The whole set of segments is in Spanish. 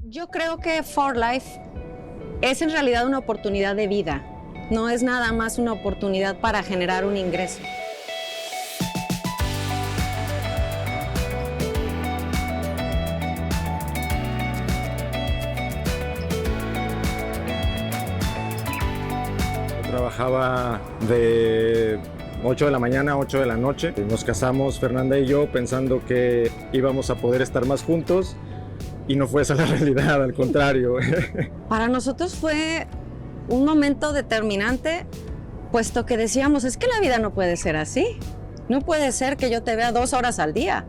Yo creo que For Life es en realidad una oportunidad de vida, no es nada más una oportunidad para generar un ingreso. Trabajaba de 8 de la mañana a 8 de la noche. Nos casamos Fernanda y yo pensando que íbamos a poder estar más juntos y no fue esa la realidad, al contrario. Para nosotros fue un momento determinante, puesto que decíamos, es que la vida no puede ser así. No puede ser que yo te vea 2 horas al día.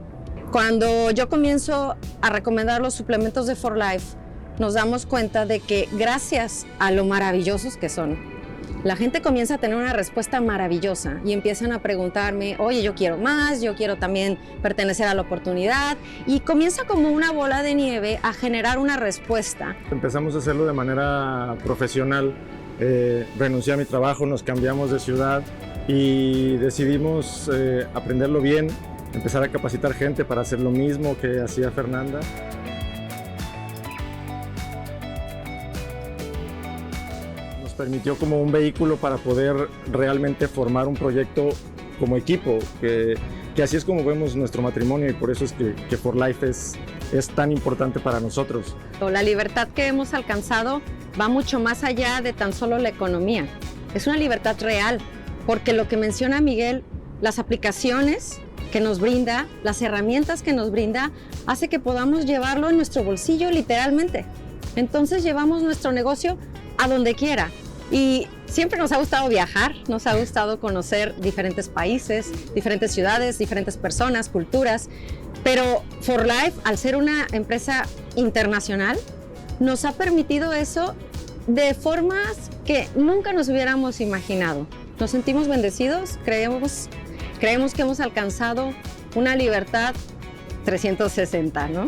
Cuando yo comienzo a recomendar los suplementos de For Life, nos damos cuenta de que gracias a lo maravillosos que son, la gente comienza a tener una respuesta maravillosa y empiezan a preguntarme, oye, yo quiero más, yo quiero también pertenecer a la oportunidad, y comienza como una bola de nieve a generar una respuesta. Empezamos a hacerlo de manera profesional, renuncié a mi trabajo, nos cambiamos de ciudad y decidimos aprenderlo bien, empezar a capacitar gente para hacer lo mismo que hacía Fernanda. Permitió como un vehículo para poder realmente formar un proyecto como equipo, que así es como vemos nuestro matrimonio, y por eso es que For Life es tan importante para nosotros. La libertad que hemos alcanzado va mucho más allá de tan solo la economía. Es una libertad real, porque lo que menciona Miguel, las aplicaciones que nos brinda, las herramientas que nos brinda, hace que podamos llevarlo en nuestro bolsillo literalmente. Entonces llevamos nuestro negocio a donde quiera. Y siempre nos ha gustado viajar, nos ha gustado conocer diferentes países, diferentes ciudades, diferentes personas, culturas, pero For Life, al ser una empresa internacional, nos ha permitido eso de formas que nunca nos hubiéramos imaginado. Nos sentimos bendecidos, creemos que hemos alcanzado una libertad 360, ¿no?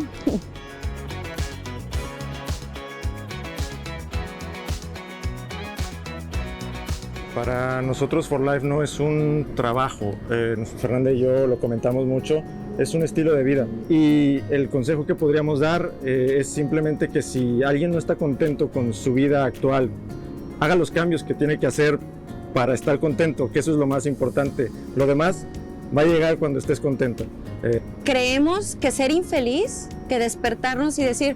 Para nosotros For Life no es un trabajo, Fernanda y yo lo comentamos mucho, es un estilo de vida. Y el consejo que podríamos dar es simplemente que si alguien no está contento con su vida actual, haga los cambios que tiene que hacer para estar contento, que eso es lo más importante. Lo demás va a llegar cuando estés contento. Creemos que ser infeliz, que despertarnos y decir,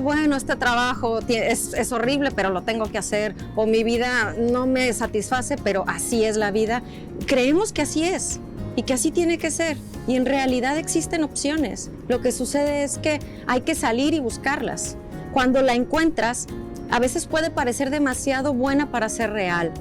bueno, este trabajo es horrible, pero lo tengo que hacer, o mi vida no me satisface, pero así es la vida. Creemos que así es y que así tiene que ser, y en realidad existen opciones. Lo que sucede es que hay que salir y buscarlas. Cuando la encuentras, a veces puede parecer demasiado buena para ser real.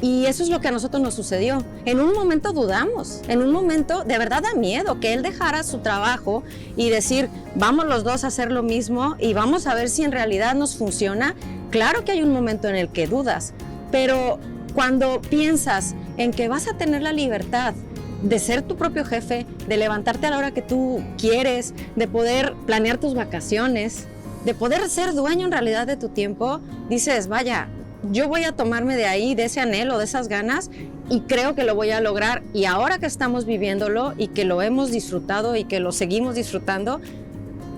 Y eso es lo que a nosotros nos sucedió. En un momento dudamos, en un momento de verdad da miedo que él dejara su trabajo y decir, vamos los dos a hacer lo mismo y vamos a ver si en realidad nos funciona. Claro que hay un momento en el que dudas, pero cuando piensas en que vas a tener la libertad de ser tu propio jefe, de levantarte a la hora que tú quieres, de poder planear tus vacaciones, de poder ser dueño en realidad de tu tiempo, dices, vaya, yo voy a tomarme de ahí, de ese anhelo, de esas ganas, y creo que lo voy a lograr. Y ahora que estamos viviéndolo y que lo hemos disfrutado y que lo seguimos disfrutando,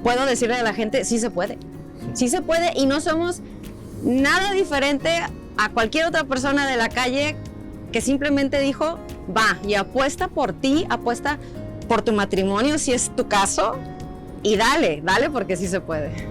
puedo decirle a la gente, sí se puede. Sí se puede, y no somos nada diferente a cualquier otra persona de la calle que simplemente dijo, va y apuesta por ti, apuesta por tu matrimonio, si es tu caso, y dale porque sí se puede.